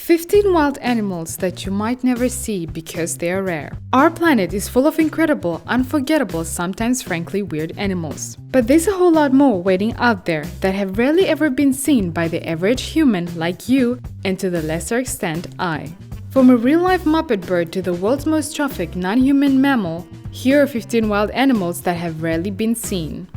15 wild animals that you might never see because they are rare. Our planet is full of incredible, unforgettable, sometimes frankly weird animals. But there's a whole lot more waiting out there that have rarely ever been seen by the average human like you, and to the lesser extent I. From a real-life Muppet bird to the world's most trafficked non-human mammal, here are 15 wild animals that have rarely been seen.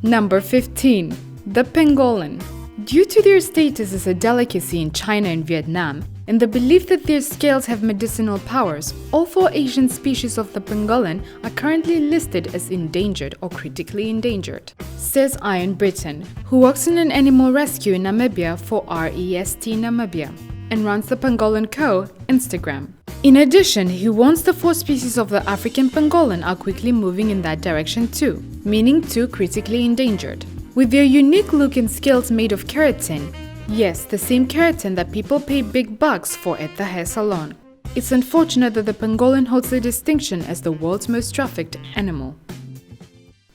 Number 15. The Pangolin. Due to their status as a delicacy in China and Vietnam, and the belief that their scales have medicinal powers, all 4 Asian species of the pangolin are currently listed as endangered or critically endangered, says Ian Britton, who works in an animal rescue in Namibia for REST Namibia, and runs the Pangolin Co. Instagram. In addition, he warns the 4 species of the African pangolin are quickly moving in that direction too, meaning 2 critically endangered. With their unique look and scales made of keratin, yes, the same keratin that people pay big bucks for at the hair salon. It's unfortunate that the pangolin holds the distinction as the world's most trafficked animal.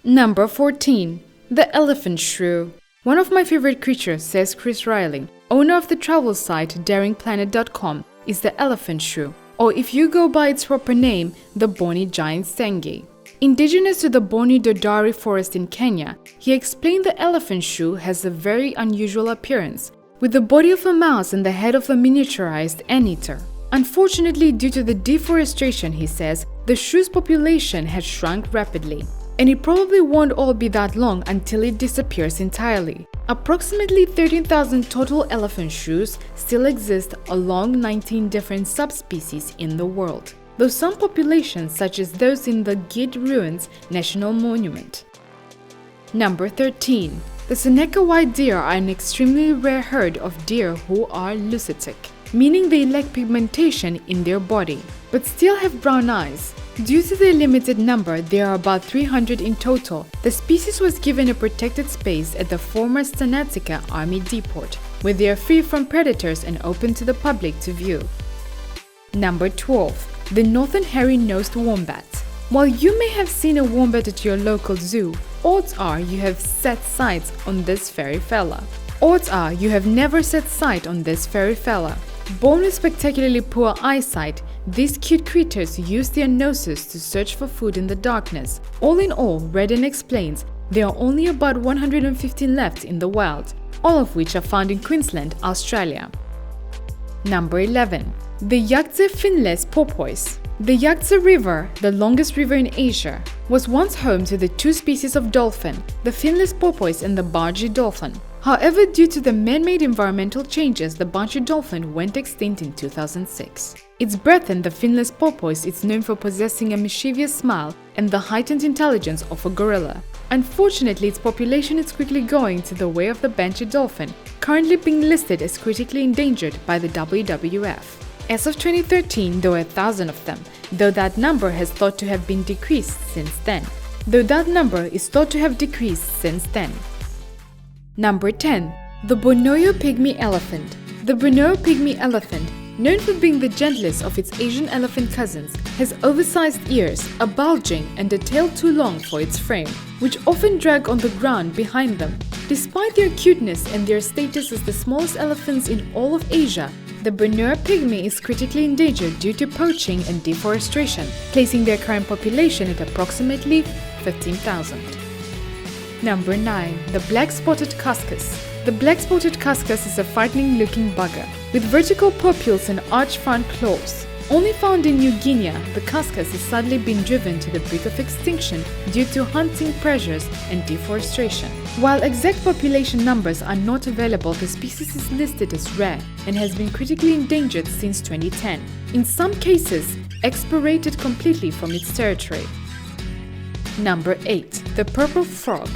Number 14. The elephant shrew. One of my favorite creatures, says Chris Riley, owner of the travel site daringplanet.com, is the elephant shrew, or if you go by its proper name, the bony giant senge. Indigenous to the Borneo Dodari forest in Kenya, he explained the elephant shrew has a very unusual appearance, with the body of a mouse and the head of a miniaturized anteater. Unfortunately, due to the deforestation, he says, the shrew's population has shrunk rapidly, and it probably won't all be that long until it disappears entirely. Approximately 13,000 total elephant shrews still exist along 19 different subspecies in the world, though some populations, such as those in the Gid Ruins National Monument. Number 13. The Seneca white deer are an extremely rare herd of deer who are lucitic, meaning they lack pigmentation in their body, but still have brown eyes. Due to their limited number, there are about 300 in total. The species was given a protected space at the former Seneca Army Depot, where they are free from predators and open to the public to view. Number 12. The northern hairy-nosed wombat. While you may have seen a wombat at your local zoo, odds are you have set sights on this fairy fella. Odds are you have never set sight on this fairy fella. Born with spectacularly poor eyesight, these cute creatures use their noses to search for food in the darkness. All in all, Redden explains, there are only about 115 left in the wild, all of which are found in Queensland, Australia. Number 11. The Yangtze finless porpoise. The Yangtze River, the longest river in Asia, was once home to the 2 species of dolphin, the finless porpoise and the bargee dolphin. However, due to the man-made environmental changes, the bargee dolphin went extinct in 2006. Its brethren, the finless porpoise, is known for possessing a mischievous smile and the heightened intelligence of a gorilla. Unfortunately, its population is quickly going to the way of the bargee dolphin, currently being listed as critically endangered by the WWF. As of 2013, there were 1,000 of them, though that number is thought to have decreased since then. Number 10. The BORNEO pygmy elephant. The BORNEO pygmy elephant, known for being the gentlest of its Asian elephant cousins, has oversized ears, a bulging, and a tail too long for its frame, which often drag on the ground behind them. Despite their cuteness and their status as the smallest elephants in all of Asia, the BORNEO pygmy is critically endangered due to poaching and deforestation, placing their current population at approximately 15,000. Number 9. The black-spotted cuscus. The black-spotted cuscus is a frightening-looking bugger, with vertical pupils and arched front claws. Only found in New Guinea, the cuscus has sadly been driven to the brink of extinction due to hunting pressures and deforestation. While exact population numbers are not available, the species is listed as rare and has been critically endangered since 2010. In some cases, expurgated completely from its territory. Number 8. The purple frog.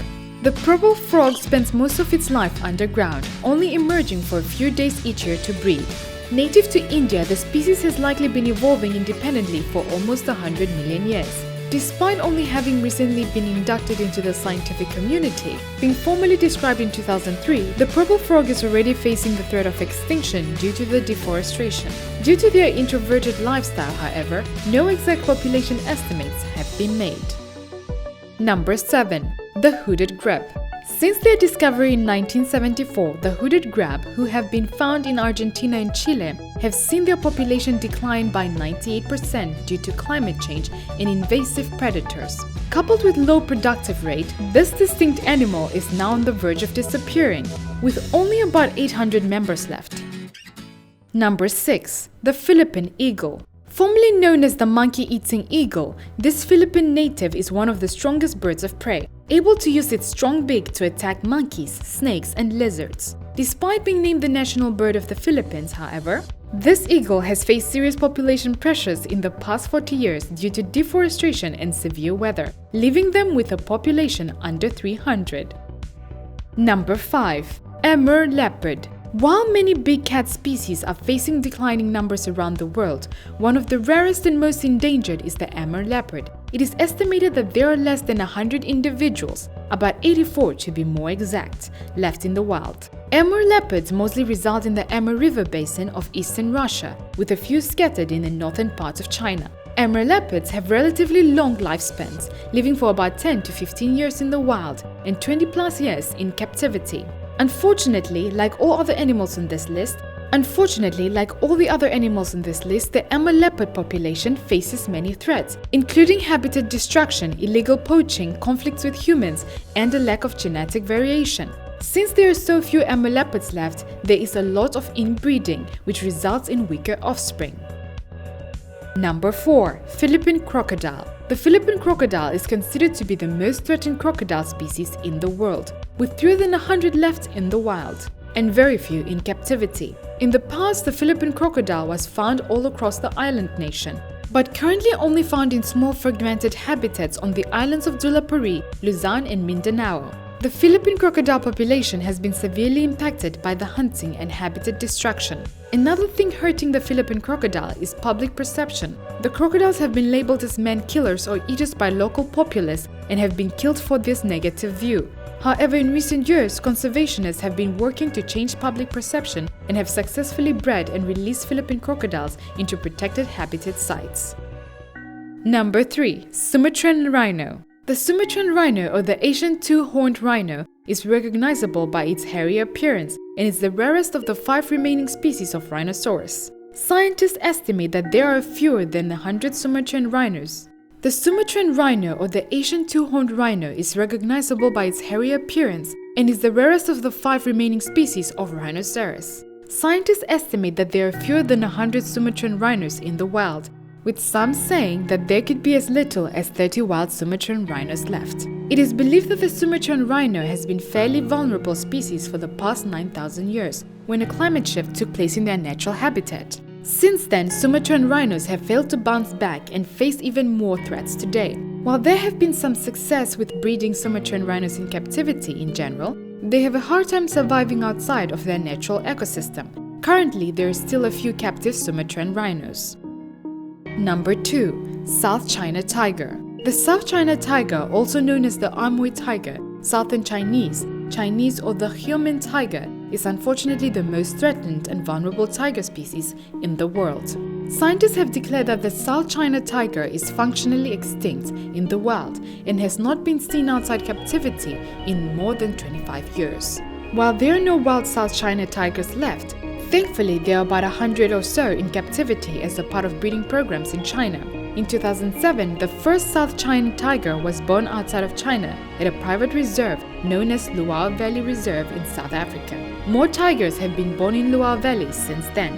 The purple frog spends most of its life underground, only emerging for a few days each year to breed. Native to India, the species has likely been evolving independently for almost 100 million years. Despite only having recently been inducted into the scientific community, being formally described in 2003, the purple frog is already facing the threat of extinction due to the deforestation. Due to their introverted lifestyle, however, no exact population estimates have been made. Number 7. The hooded grebe. Since their discovery in 1974, the hooded grebe, who have been found in Argentina and Chile, have seen their population decline by 98% due to climate change and invasive predators. Coupled with low productive rate, this distinct animal is now on the verge of disappearing, with only about 800 members left. Number 6. The Philippine eagle. Formerly known as the monkey-eating eagle, this Philippine native is one of the strongest birds of prey, able to use its strong beak to attack monkeys, snakes, and lizards. Despite being named the national bird of the Philippines, however, this eagle has faced serious population pressures in the past 40 years due to deforestation and severe weather, leaving them with a population under 300. Number 5. Amur leopard. While many big cat species are facing declining numbers around the world, one of the rarest and most endangered is the Amur leopard. It is estimated that there are less than 100 individuals, about 84 to be more exact, left in the wild. Amur leopards mostly reside in the Amur River basin of eastern Russia, with a few scattered in the northern parts of China. Amur leopards have relatively long lifespans, living for about 10 to 15 years in the wild and 20 plus years in captivity. Unfortunately, like all the other animals on this list, the Amur leopard population faces many threats, including habitat destruction, illegal poaching, conflicts with humans, and a lack of genetic variation. Since there are so few Amur leopards left, there is a lot of inbreeding, which results in weaker offspring. Number 4. Philippine crocodile. The Philippine crocodile is considered to be the most threatened crocodile species in the world, with fewer than 100 left in the wild, and very few in captivity. In the past, the Philippine crocodile was found all across the island nation, but currently only found in small fragmented habitats on the islands of Dulapuri, Luzon, and Mindanao. The Philippine crocodile population has been severely impacted by the hunting and habitat destruction. Another thing hurting the Philippine crocodile is public perception. The crocodiles have been labeled as man-killers or eaters by local populace and have been killed for this negative view. However, in recent years, conservationists have been working to change public perception and have successfully bred and released Philippine crocodiles into protected habitat sites. Number 3. Sumatran rhino. The Sumatran rhino, or the Asian two-horned rhino, is recognizable by its hairy appearance and is the rarest of the 5 remaining species of rhinoceros. Scientists estimate that there are fewer than 100 Sumatran rhinos. The Sumatran rhino, or the Asian two-horned rhino, is recognizable by its hairy appearance and is the rarest of the 5 remaining species of rhinoceros. Scientists estimate that there are fewer than 100 Sumatran rhinos in the wild, with some saying that there could be as little as 30 wild Sumatran rhinos left. It is believed that the Sumatran rhino has been a fairly vulnerable species for the past 9,000 years, when a climate shift took place in their natural habitat. Since then, Sumatran rhinos have failed to bounce back and face even more threats today. While there have been some success with breeding Sumatran rhinos in captivity in general, they have a hard time surviving outside of their natural ecosystem. Currently, there are still a few captive Sumatran rhinos. Number 2. South China tiger. The South China tiger, also known as the Amur tiger, Southern Chinese or the Herein tiger, is unfortunately the most threatened and vulnerable tiger species in the world. Scientists have declared that the South China tiger is functionally extinct in the wild and has not been seen outside captivity in more than 25 years. While there are no wild South China tigers left, thankfully, there are about 100 or so in captivity as a part of breeding programs in China. In 2007, the first South China tiger was born outside of China at a private reserve known as Luau Valley Reserve in South Africa. More tigers have been born in Luau Valley since then.